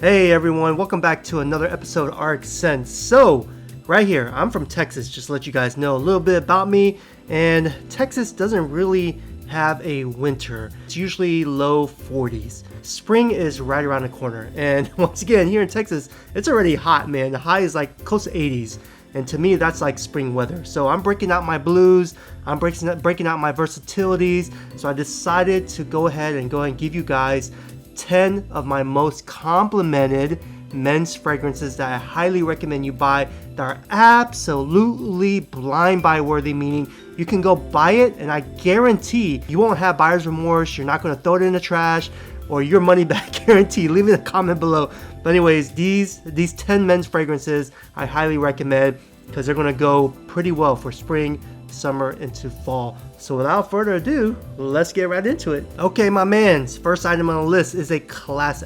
Hey everyone, welcome back to another episode of RX Sense. So, right here, I'm from Texas, just to let you guys know a little bit about me. And Texas doesn't really have a winter. It's usually low 40s. Spring is right around the corner. And once again, here in Texas, it's already hot, man. The high is like close to 80s. And to me, that's like spring weather. So I'm breaking out my blues, I'm breaking out my versatilities. So I decided to go ahead and give you guys 10 of my most complimented men's fragrances that I highly recommend you buy that are absolutely blind buy worthy, meaning you can go buy it and I guarantee you won't have buyer's remorse. You're not going to throw it in the trash or your money back guarantee. Leave me a comment below. But anyways, these 10 men's fragrances I highly recommend because they're going to go pretty well for spring, summer, into fall. So without further ado, let's get right into it. Okay, my mans, first item on the list is a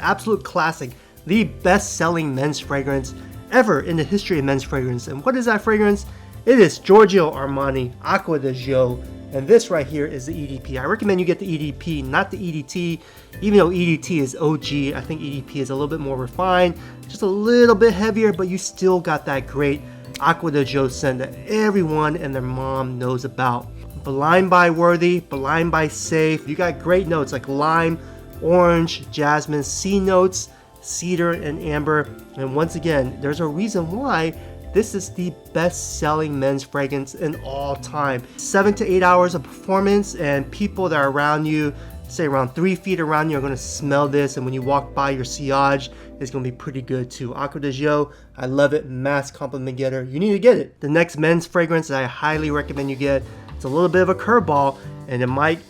absolute classic, the best-selling men's fragrance ever in the history of men's fragrance. And what is that fragrance? It is Giorgio Armani Acqua de Gio, and this right here is the EDP. I recommend you get the EDP, not the EDT, even though EDT is OG. I think EDP is a little bit more refined, just a little bit heavier, but you still got that great Acqua de Gio scent that everyone and their mom knows about. Blind buy worthy, blind buy safe. You got great notes like lime, orange, jasmine, C notes, cedar, and amber. And once again, there's a reason why this is the best-selling men's fragrance in all time. 7 to 8 hours of performance, and people that are around you, say around 3 feet around you, are going to smell this, and when you walk by your sillage, it's going to be pretty good too. Acqua de Gio, I love it. Mass compliment getter. You need to get it. The next men's fragrance that I highly recommend you get, it's a little bit of a curveball, and it might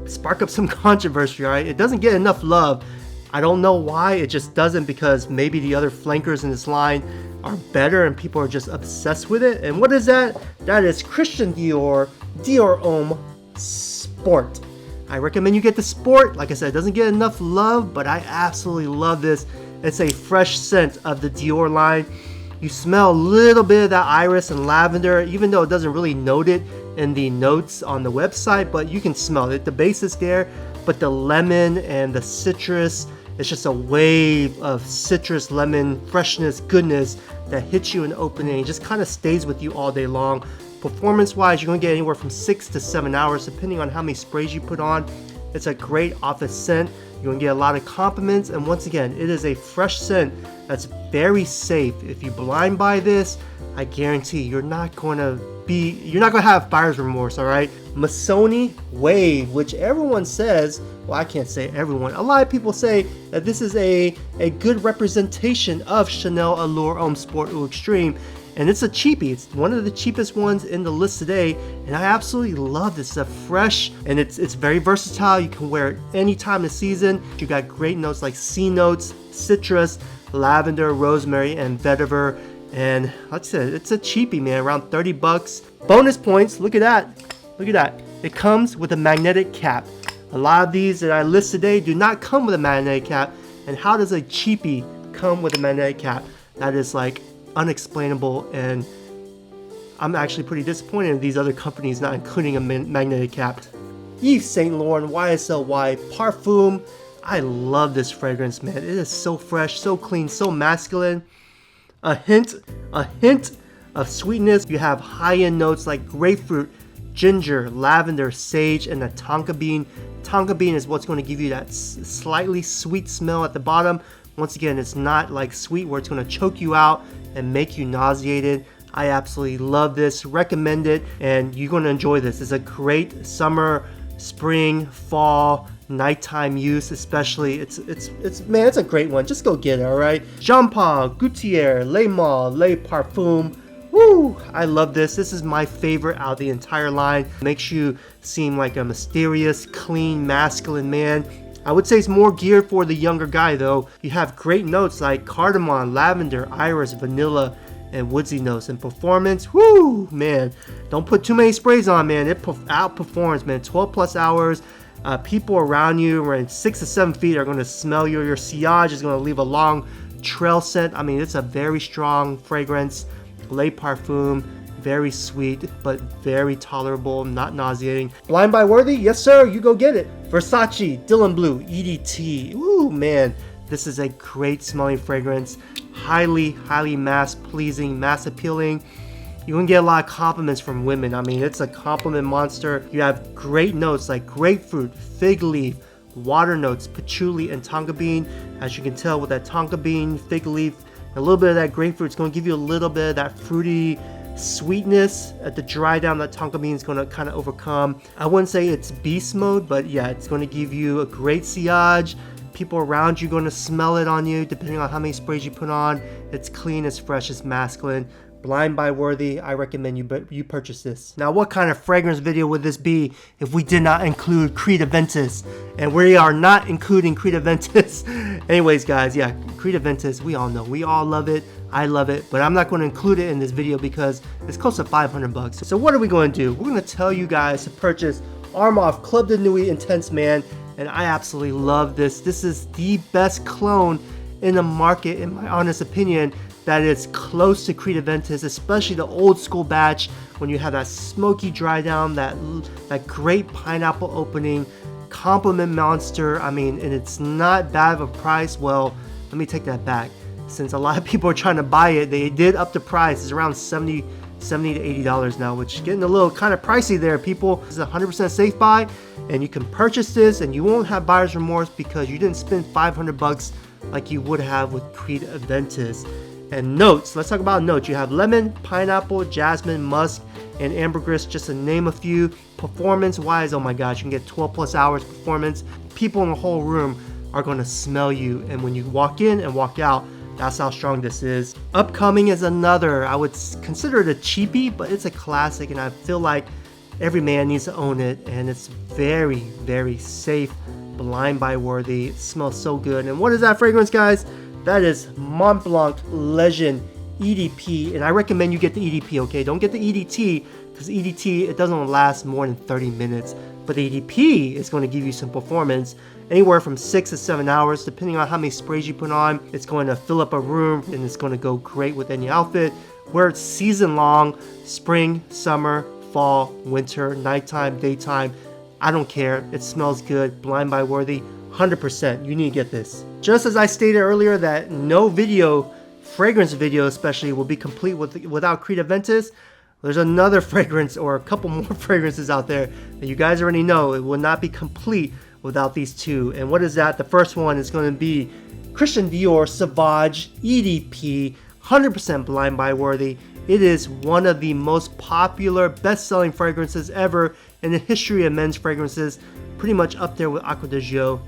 spark up some controversy, right? It doesn't get enough love. I don't know why, it just doesn't, because maybe the other flankers in this line are better and people are just obsessed with it. And what is that? That is Christian Dior Homme Sport. I recommend you get the Sport. Like I said, it doesn't get enough love, but I absolutely love this. It's a fresh scent of the Dior line. You smell a little bit of that iris and lavender, even though it doesn't really note it in the notes on the website, but you can smell it. The base is there, but the lemon and the citrus, it's just a wave of citrus, lemon, freshness, goodness that hits you in the opening and just kind of stays with you all day long. Performance-wise, you're going to get anywhere from 6 to 7 hours, depending on how many sprays you put on. It's a great office scent. You're going to get a lot of compliments, and once again, it is a fresh scent that's very safe. If you blind buy this, I guarantee you're not going to have buyer's remorse, all right? Missoni Wave, which everyone says, well, I can't say everyone, a lot of people say that this is a good representation of Chanel Allure Homme Sport ou Extreme, and it's a cheapie. It's one of the cheapest ones in the list today, and I absolutely love this. It's a fresh, and it's very versatile. You can wear it any time of the season. You got great notes like C notes, citrus, lavender, rosemary, and vetiver. And like I said, it's a cheapie, man, around 30 bucks. Bonus points, look at that. Look at that. It comes with a magnetic cap. A lot of these that I list today do not come with a magnetic cap. And how does a cheapie come with a magnetic cap? That is like unexplainable, and I'm actually pretty disappointed in these other companies not including a magnetic cap. Yves Saint Laurent YSL Parfum. I love this fragrance, man. It is so fresh, so clean, so masculine. A hint of sweetness. You have high-end notes like grapefruit, ginger, lavender, sage, and the tonka bean. Tonka bean is what's going to give you that slightly sweet smell at the bottom. Once again, it's not like sweet where it's going to choke you out and make you nauseated. I absolutely love this, recommend it, and you're going to enjoy this. It's a great summer, spring, fall, nighttime use, especially. It's man, it's a great one. Just go get it, all right? Jean Paul Gaultier Les Mâles Les Parfums. Woo! I love this. This is my favorite out of the entire line. Makes you seem like a mysterious, clean, masculine man. I would say it's more geared for the younger guy though. You have great notes like cardamom, lavender, iris, vanilla, and woodsy notes. And performance, whoo, man. Don't put too many sprays on, man. It outperforms, man. 12 plus hours. People around you around 6 to 7 feet are going to smell you. Your sillage is going to leave a long trail scent. I mean, it's a very strong fragrance. Les Parfums, very sweet, but very tolerable, not nauseating. Blind buy worthy? Yes, sir. You go get it. Versace, Bleu, EDT. Ooh, man. This is a great smelling fragrance. Highly, highly mass pleasing, mass appealing. You're gonna get a lot of compliments from women. I mean, it's a compliment monster. You have great notes like grapefruit, fig leaf, water notes, patchouli, and tonka bean. As you can tell with that tonka bean, fig leaf, a little bit of that grapefruit, it's gonna give you a little bit of that fruity sweetness. At the dry down, that tonka bean is going to kind of overcome. I wouldn't say it's beast mode, but yeah, it's going to give you a great sillage. People around you are going to smell it on you depending on how many sprays you put on. It's clean, it's fresh, it's masculine. Blind buy worthy. I recommend you purchase this. Now, what kind of fragrance video would this be if we did not include Creed Aventus? And we are not including Creed Aventus. Anyways, guys, yeah, Creed Aventus, we all know, we all love it. I love it, but I'm not going to include it in this video because it's close to 500 bucks. So what are we going to do? We're going to tell you guys to purchase Armaf Club de Nuit Intense Man, and I absolutely love this. This is the best cologne in the market, in my honest opinion, that is close to Creed Aventus, especially the old school batch when you have that smoky dry down, that great pineapple opening, compliment monster. I mean, and it's not bad of a price. Well, let me take that back. Since a lot of people are trying to buy it, they did up the price. It's around $70 to $80 now, which is getting a little kind of pricey there, people. This is a 100% safe buy, and you can purchase this and you won't have buyer's remorse because you didn't spend 500 bucks like you would have with Creed Aventus. And notes, let's talk about notes. You have lemon, pineapple, jasmine, musk, and ambergris, just to name a few. Performance wise, oh my gosh, you can get 12 plus hours performance. People in the whole room are going to smell you, and when you walk in and walk out, that's how strong this is. Upcoming is another, I would consider it a cheapie, but it's a classic, and I feel like every man needs to own it, and it's very, very safe, blind buy worthy. It smells so good. And what is that fragrance, guys? That is Montblanc Legend EDP, and I recommend you get the EDP, okay? Don't get the EDT, because EDT, it doesn't last more than 30 minutes, but the EDP is going to give you some performance anywhere from 6 to 7 hours, depending on how many sprays you put on. It's going to fill up a room, and it's going to go great with any outfit. Where it's season long, spring, summer, fall, winter, nighttime, daytime, I don't care. It smells good, blind buy worthy, 100%. You need to get this. Just as I stated earlier that no video, fragrance video especially, will be complete without Creed Aventus, there's another fragrance or a couple more fragrances out there that you guys already know. It will not be complete without these two. And what is that? The first one is going to be Christian Dior Sauvage EDP, 100% blind buy worthy. It is one of the most popular, best-selling fragrances ever in the history of men's fragrances, pretty much up there with Acqua de Gio.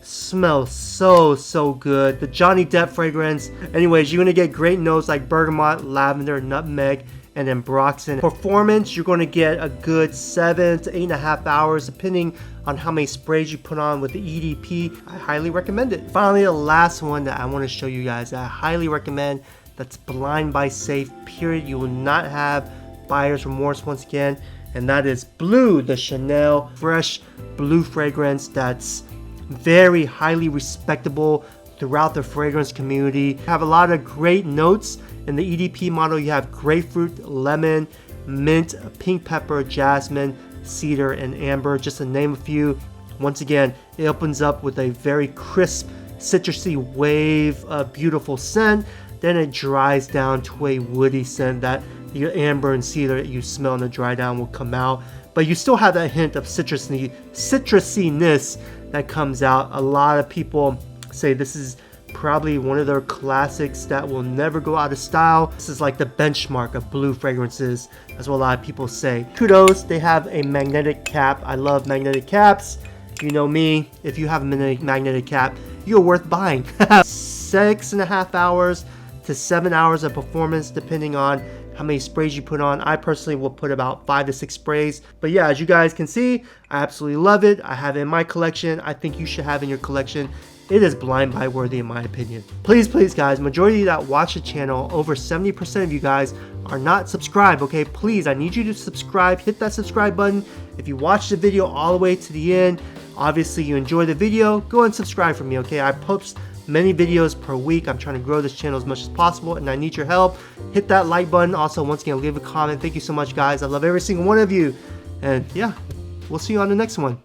Smells so good. The Johnny Depp fragrance. Anyways, you're gonna get great notes like bergamot, lavender, nutmeg, and then Broxton. Performance, you're going to get a good 7 to 8.5 hours depending on how many sprays you put on with the EDP. I highly recommend it. Finally, the last one that I want to show you guys that I highly recommend, that's blind buy safe, period. You will not have buyer's remorse once again, and that is Bleu, the Chanel fresh blue fragrance that's very highly respectable throughout the fragrance community. Have a lot of great notes. In the EDP model, you have grapefruit, lemon, mint, pink pepper, jasmine, cedar, and amber, just to name a few. Once again, it opens up with a very crisp, citrusy wave of beautiful scent. Then it dries down to a woody scent that your amber and cedar that you smell in the dry down will come out. But you still have that hint of citrusiness that comes out. A lot of people say this is probably one of their classics that will never go out of style. This is like the benchmark of blue fragrances. That's what a lot of people say. Kudos, they have a magnetic cap. I love magnetic caps. You know me, if you have a magnetic cap, you're worth buying. 6.5 hours to 7 hours of performance depending on how many sprays you put on. I personally will put about 5 to 6 sprays. But yeah, as you guys can see, I absolutely love it. I have it in my collection. I think you should have it in your collection. It is blind buy worthy in my opinion. Please guys, majority that watch the channel, over 70% of you guys are not subscribed, okay? Please, I need you to subscribe. Hit that subscribe button. If you watch the video all the way to the end, obviously you enjoy the video, go and subscribe for me, okay? I post many videos per week. I'm trying to grow this channel as much as possible and I need your help. Hit that like button. Also, once again, leave a comment. Thank you so much, guys. I love every single one of you. And yeah, we'll see you on the next one.